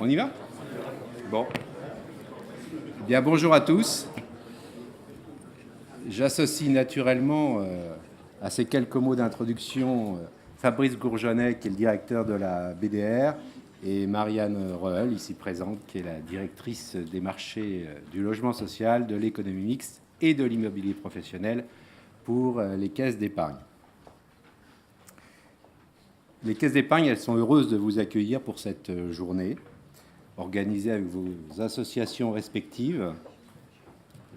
On y va? Bon. Bien, bonjour à tous. J'associe naturellement à ces quelques mots d'introduction Fabrice Gourjonnet, qui est le directeur de la BDR, et Marianne Reuel, ici présente, qui est la directrice des marchés du logement social, de l'économie mixte et de l'immobilier professionnel pour les caisses d'épargne. Les caisses d'épargne, elles sont heureuses de vous accueillir pour cette journée, organisée avec vos associations respectives,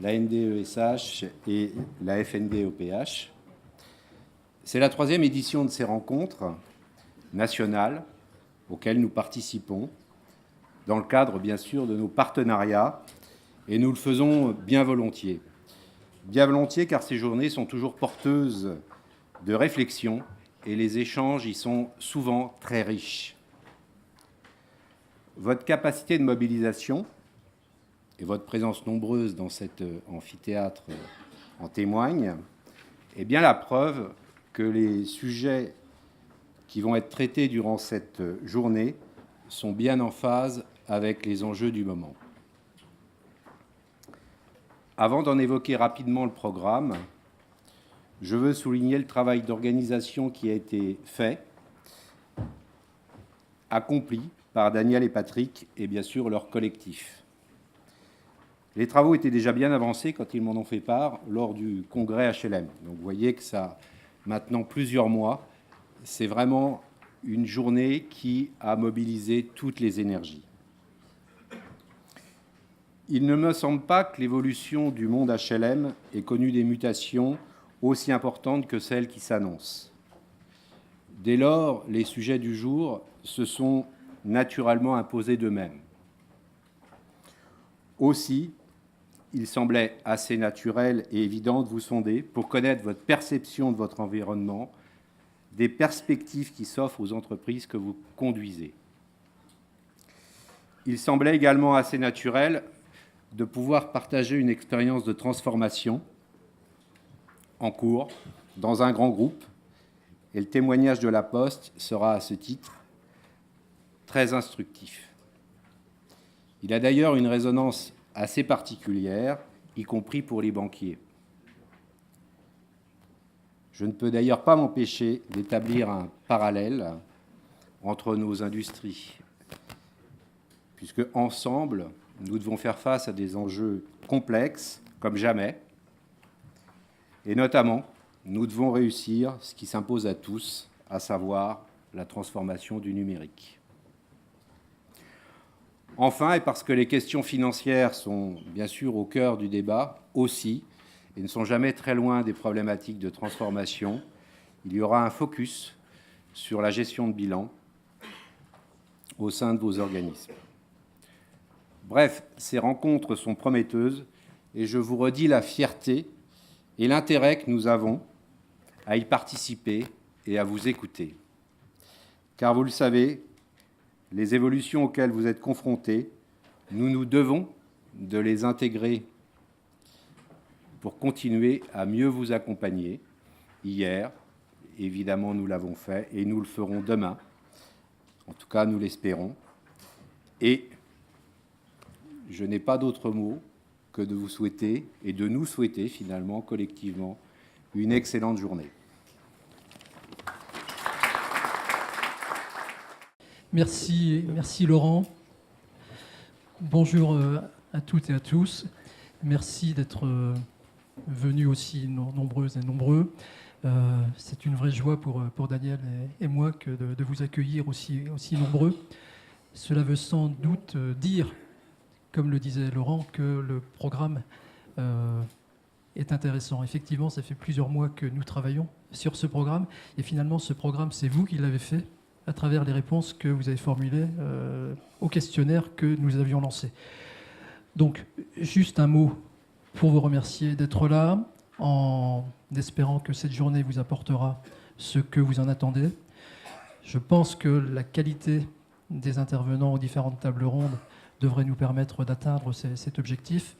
la NDESH et la FNDOPH. C'est la 3e édition de ces rencontres nationales auxquelles nous participons, dans le cadre, bien sûr, de nos partenariats, et nous le faisons bien volontiers. Bien volontiers, car ces journées sont toujours porteuses de réflexion, et les échanges y sont souvent très riches. Votre capacité de mobilisation et votre présence nombreuse dans cet amphithéâtre en témoignent, est bien la preuve que les sujets qui vont être traités durant cette journée sont bien en phase avec les enjeux du moment. Avant d'en évoquer rapidement le programme, je veux souligner le travail d'organisation qui a été fait, accompli par Daniel et Patrick et bien sûr leur collectif. Les travaux étaient déjà bien avancés quand ils m'en ont fait part lors du congrès HLM. Donc vous voyez que ça a maintenant plusieurs mois. C'est vraiment une journée qui a mobilisé toutes les énergies. Il ne me semble pas que l'évolution du monde HLM ait connu des mutations aussi importantes que celles qui s'annoncent. Dès lors, les sujets du jour se sont naturellement imposés d'eux-mêmes. Aussi, il semblait assez naturel et évident de vous sonder pour connaître votre perception de votre environnement, des perspectives qui s'offrent aux entreprises que vous conduisez. Il semblait également assez naturel de pouvoir partager une expérience de transformation en cours dans un grand groupe, et le témoignage de la Poste sera à ce titre très instructif. Il a d'ailleurs une résonance assez particulière, y compris pour les banquiers. Je ne peux d'ailleurs pas m'empêcher d'établir un parallèle entre nos industries, puisque ensemble, nous devons faire face à des enjeux complexes comme jamais, et notamment, nous devons réussir ce qui s'impose à tous, à savoir la transformation du numérique. Enfin, et parce que les questions financières sont bien sûr au cœur du débat aussi, et ne sont jamais très loin des problématiques de transformation, il y aura un focus sur la gestion de bilan au sein de vos organismes. Bref, ces rencontres sont prometteuses et je vous redis la fierté et l'intérêt que nous avons à y participer et à vous écouter. Car vous le savez, les évolutions auxquelles vous êtes confrontés, nous nous devons de les intégrer pour continuer à mieux vous accompagner. Hier, évidemment, nous l'avons fait et nous le ferons demain. En tout cas, nous l'espérons. Et je n'ai pas d'autre mot que de vous souhaiter et de nous souhaiter finalement collectivement une excellente journée. Merci Laurent. Bonjour à toutes et à tous. Merci d'être venus aussi nombreuses et nombreux. C'est une vraie joie pour Daniel et moi que de vous accueillir aussi nombreux. Cela veut sans doute dire, comme le disait Laurent, que le programme est intéressant. Effectivement, ça fait plusieurs mois que nous travaillons sur ce programme. Et finalement, ce programme, c'est vous qui l'avez fait à travers les réponses que vous avez formulées au questionnaire que nous avions lancé. Donc, juste un mot pour vous remercier d'être là, en espérant que cette journée vous apportera ce que vous en attendez. Je pense que la qualité des intervenants aux différentes tables rondes devrait nous permettre d'atteindre cet objectif.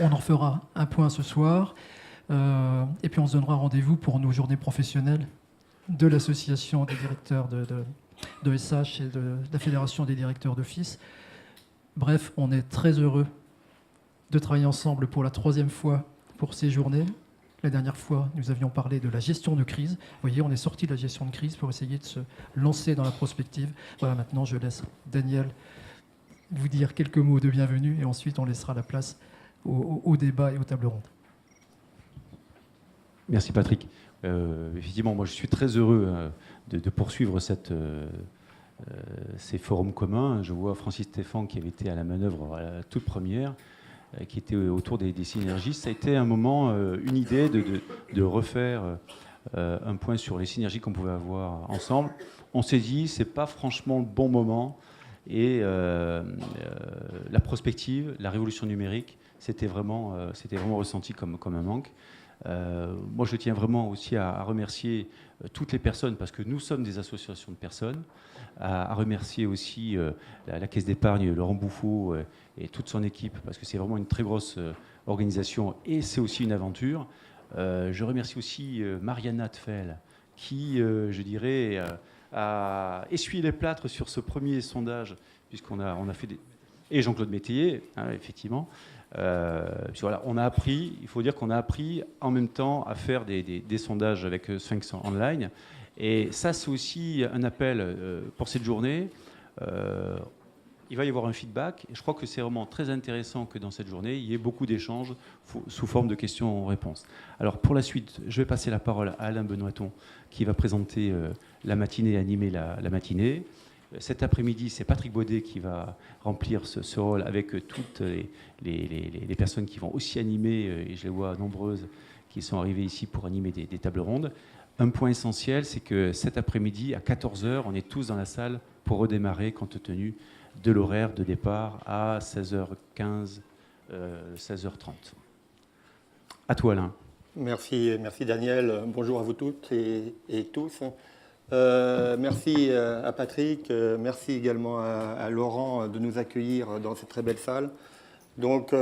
On en fera un point ce soir, et puis on se donnera rendez-vous pour nos journées professionnelles de l'association des directeurs de SH et de la Fédération des directeurs d'office. Bref, on est très heureux de travailler ensemble pour la 3e fois pour ces journées. La dernière fois, nous avions parlé de la gestion de crise. Vous voyez, on est sorti de la gestion de crise pour essayer de se lancer dans la prospective. Voilà, maintenant, je laisse Daniel vous dire quelques mots de bienvenue et ensuite, on laissera la place au débat et aux tables rondes. Merci Patrick. Effectivement, moi je suis très heureux de poursuivre ces forums communs. Je vois Francis Stéphan qui avait été à la manœuvre à la toute première, qui était autour des synergies. Ça a été un moment, une idée de refaire un point sur les synergies qu'on pouvait avoir ensemble. On s'est dit, c'est pas franchement le bon moment. Et la prospective, la révolution numérique, c'était vraiment ressenti comme un manque. Moi, je tiens vraiment aussi à remercier toutes les personnes, parce que nous sommes des associations de personnes, à remercier aussi la Caisse d'épargne, Laurent Bouffaut et toute son équipe, parce que c'est vraiment une très grosse organisation et c'est aussi une aventure. Je remercie aussi Mariana Tfel, qui, je dirais, a essuyé les plâtres sur ce premier sondage, puisqu'on a fait des... Et Jean-Claude Métayer, hein, effectivement. Voilà, on a appris, il faut dire qu'on a appris en même temps à faire des sondages avec Sphinx Online. Et ça, c'est aussi un appel pour cette journée. Il va y avoir un feedback. Et je crois que c'est vraiment très intéressant que dans cette journée, il y ait beaucoup d'échanges sous forme de questions-réponses. Alors, pour la suite, je vais passer la parole à Alain Benoîton, qui va présenter la matinée, animer la matinée. Cet après-midi, c'est Patrick Baudet qui va remplir ce rôle avec toutes les personnes qui vont aussi animer, et je les vois nombreuses qui sont arrivées ici pour animer des tables rondes. Un point essentiel, c'est que cet après-midi, à 14h, on est tous dans la salle pour redémarrer compte tenu de l'horaire de départ à 16h15, 16h30. À toi, Alain. Merci Daniel. Bonjour à vous toutes et tous. Merci à Patrick, merci également à Laurent de nous accueillir dans cette très belle salle. Donc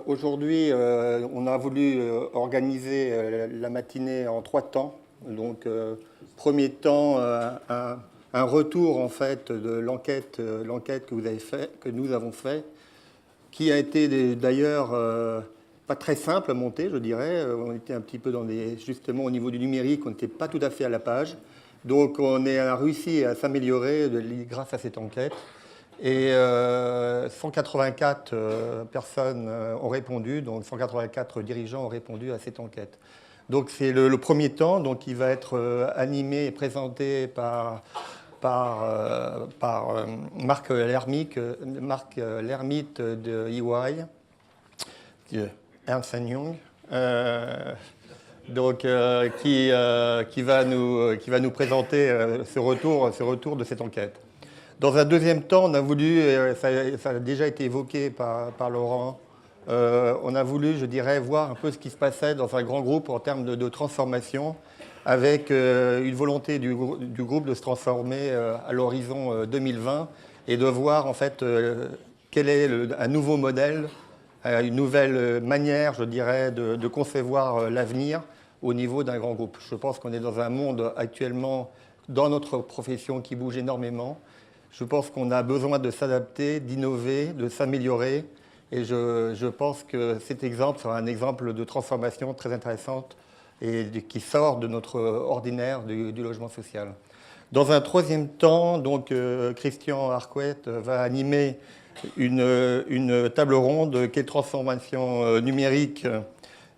aujourd'hui, on a voulu organiser la matinée en 3 temps. Donc premier temps, un retour en fait de l'enquête que nous avons fait, qui a été d'ailleurs pas très simple à monter, je dirais. On était un petit peu justement au niveau du numérique, on n'était pas tout à fait à la page. Donc on a réussi à s'améliorer grâce à cette enquête. Et 184 personnes ont répondu, donc 184 dirigeants ont répondu à cette enquête. Donc c'est le premier temps, donc il va être animé et présenté par Marc Lermite de EY, Ernst & Young. Donc, qui va nous présenter ce retour de cette enquête. Dans un deuxième temps, on a voulu, ça a déjà été évoqué par Laurent, on a voulu, je dirais, voir un peu ce qui se passait dans un grand groupe en termes de transformation, avec une volonté du groupe de se transformer à l'horizon 2020 et de voir en fait quel est un nouveau modèle, une nouvelle manière, je dirais, de concevoir l'avenir au niveau d'un grand groupe. Je pense qu'on est dans un monde actuellement, dans notre profession, qui bouge énormément. Je pense qu'on a besoin de s'adapter, d'innover, de s'améliorer. Et je pense que cet exemple sera un exemple de transformation très intéressante et qui sort de notre ordinaire du logement social. Dans un troisième temps, donc, Christian Arquette va animer une table ronde qui est transformation numérique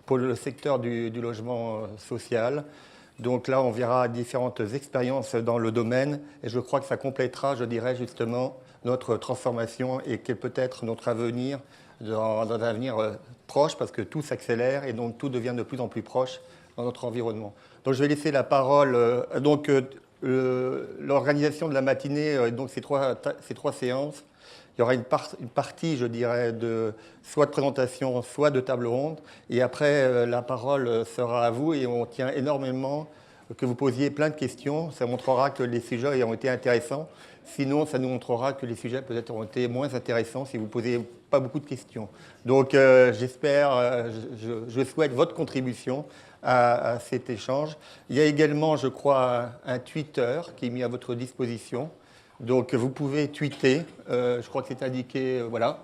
pour le secteur du logement social. Donc là, on verra différentes expériences dans le domaine et je crois que ça complétera, je dirais, justement, notre transformation et quel peut être notre avenir dans un avenir proche parce que tout s'accélère et donc tout devient de plus en plus proche dans notre environnement. Donc je vais laisser la parole. L'organisation de la matinée, donc ces trois séances, il y aura une partie, je dirais, soit de présentation, soit de table ronde. Et après, la parole sera à vous et on tient énormément que vous posiez plein de questions. Ça montrera que les sujets ont été intéressants. Sinon, ça nous montrera que les sujets peut-être ont été moins intéressants si vous ne posez pas beaucoup de questions. Donc, j'espère, je souhaite votre contribution à cet échange. Il y a également, je crois, un Twitter qui est mis à votre disposition. Donc vous pouvez tweeter, je crois que c'est indiqué, voilà.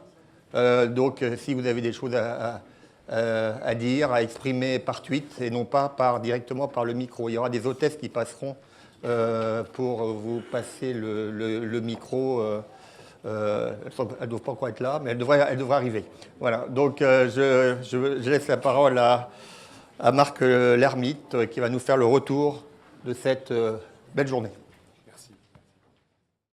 Donc si vous avez des choses à dire, à exprimer par tweet et non pas directement par le micro. Il y aura des hôtesses qui passeront pour vous passer le micro. Elles ne doivent pas encore être là, mais elles devraient arriver. Voilà, donc je laisse la parole à Marc Lermite qui va nous faire le retour de cette belle journée.